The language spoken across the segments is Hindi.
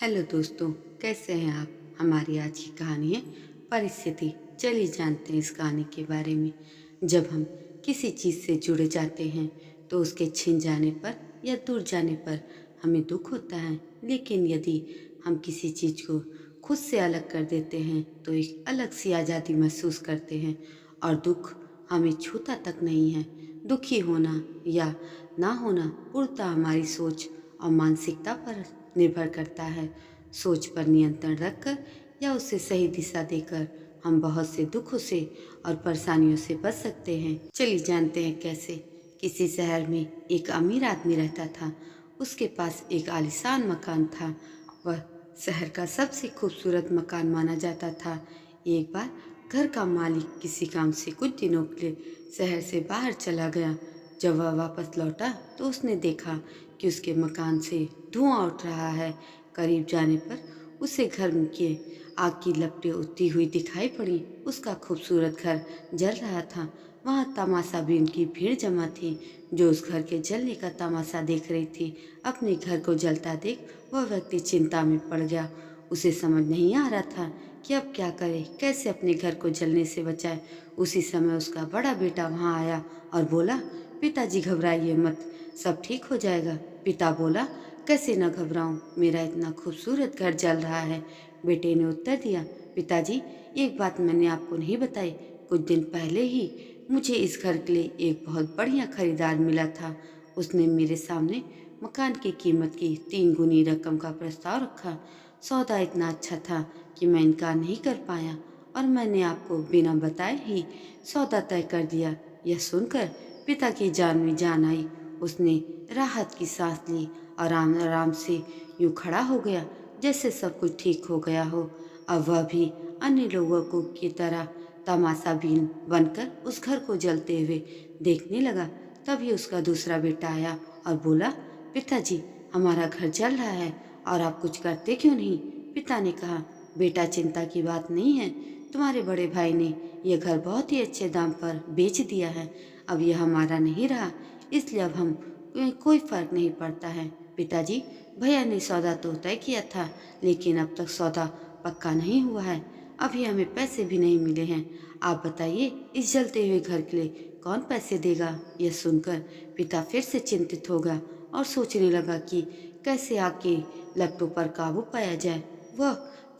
हेलो दोस्तों, कैसे हैं आप। हमारी आज की कहानी है परिस्थिति। चलिए जानते हैं इस कहानी के बारे में। जब हम किसी चीज़ से जुड़े जाते हैं तो उसके छिन जाने पर या दूर जाने पर हमें दुख होता है, लेकिन यदि हम किसी चीज़ को खुद से अलग कर देते हैं तो एक अलग सी आज़ादी महसूस करते हैं और दुख हमें छूता तक नहीं है। दुखी होना या ना होना पूर्णतः हमारी सोच और मानसिकता पर निर्भर करता है। सोच पर नियंत्रण रखकर या उसे सही दिशा देकर हम बहुत से दुखों से और परेशानियों से बच सकते हैं। चलिए जानते हैं कैसे। किसी शहर में एक अमीर आदमी रहता था। उसके पास एक आलीशान मकान था। वह शहर का सबसे खूबसूरत मकान माना जाता था। एक बार घर का मालिक किसी काम से कुछ दिनों के लिए शहर से बाहर चला गया। जब वह वापस लौटा तो उसने देखा कि उसके मकान से धुआं उठ रहा है। करीब जाने पर उसे घर के आग की लपटें उठती हुई दिखाई पड़ी। उसका खूबसूरत घर जल रहा था। वहाँ तमाशाबीन की भीड़ जमा थी जो उस घर के जलने का तमाशा देख रही थी। अपने घर को जलता देख वह व्यक्ति चिंता में पड़ गया। उसे समझ नहीं आ रहा था कि अब क्या करे, कैसे अपने घर को जलने से बचाए। उसी समय उसका बड़ा बेटा वहाँ आया और बोला, पिताजी घबराइए मत, सब ठीक हो जाएगा। पिता बोला, कैसे न घबराऊं, मेरा इतना खूबसूरत घर जल रहा है। बेटे ने उत्तर दिया, पिताजी एक बात मैंने आपको नहीं बताई। कुछ दिन पहले ही मुझे इस घर के लिए एक बहुत बढ़िया खरीदार मिला था। उसने मेरे सामने मकान की कीमत की 3 गुनी रकम का प्रस्ताव रखा। सौदा इतना अच्छा था कि मैं इनकार नहीं कर पाया और मैंने आपको बिना बताए ही सौदा तय कर दिया। यह सुनकर पिता की जान में जान आई। उसने राहत की सांस ली और आराम आराम से यूं खड़ा हो गया जैसे सब कुछ ठीक हो गया हो। अब वह भी अन्य लोगों को की तरह तमाशाबीन बनकर उस घर को जलते हुए देखने लगा। तभी उसका दूसरा बेटा आया और बोला, पिताजी हमारा घर जल रहा है और आप कुछ करते क्यों नहीं। पिता ने कहा, बेटा चिंता की बात नहीं है, तुम्हारे बड़े भाई ने यह घर बहुत ही अच्छे दाम पर बेच दिया है। अब यह हमारा नहीं रहा, इसलिए अब हम कोई फर्क नहीं पड़ता है। पिताजी भैया ने सौदा तो तय किया था, लेकिन अब तक सौदा पक्का नहीं हुआ है। अभी हमें पैसे भी नहीं मिले हैं। आप बताइए इस जलते हुए घर के लिए कौन पैसे देगा। यह सुनकर पिता फिर से चिंतित हो गया और सोचने लगा कि कैसे आग की लपटों पर काबू पाया जाए। वह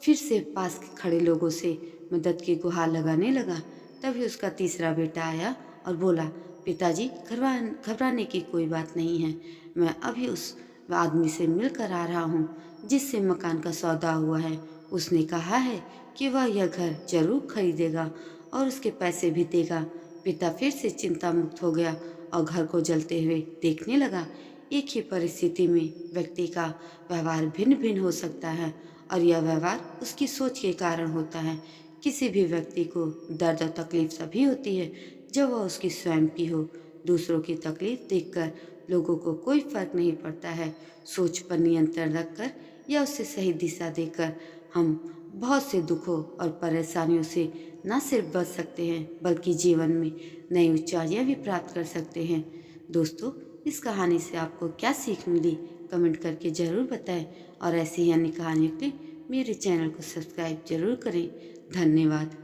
फिर से पास के खड़े लोगों से मदद की गुहार लगाने लगा। तभी उसका तीसरा बेटा आया और बोला, पिताजी घबराने की कोई बात नहीं है। मैं अभी उस आदमी से मिलकर आ रहा हूँ जिससे मकान का सौदा हुआ है। उसने कहा है कि वह यह घर जरूर खरीदेगा और उसके पैसे भी देगा। पिता फिर से चिंता मुक्त हो गया और घर को जलते हुए देखने लगा। एक ही परिस्थिति में व्यक्ति का व्यवहार भिन्न भिन्न हो सकता है और यह व्यवहार उसकी सोच के कारण होता है। किसी भी व्यक्ति को दर्द और तकलीफ तभी होती है जब वह उसकी स्वयं की हो। दूसरों की तकलीफ देखकर लोगों को कोई फर्क नहीं पड़ता है। सोच पर नियंत्रण रखकर या उसे सही दिशा देकर हम बहुत से दुखों और परेशानियों से न सिर्फ बच सकते हैं बल्कि जीवन में नई ऊंचाइयां भी प्राप्त कर सकते हैं। दोस्तों, इस कहानी से आपको क्या सीख मिली, कमेंट करके ज़रूर बताएं और ऐसी ही अन्य कहानियों के लिए मेरे चैनल को सब्सक्राइब जरूर करें। धन्यवाद।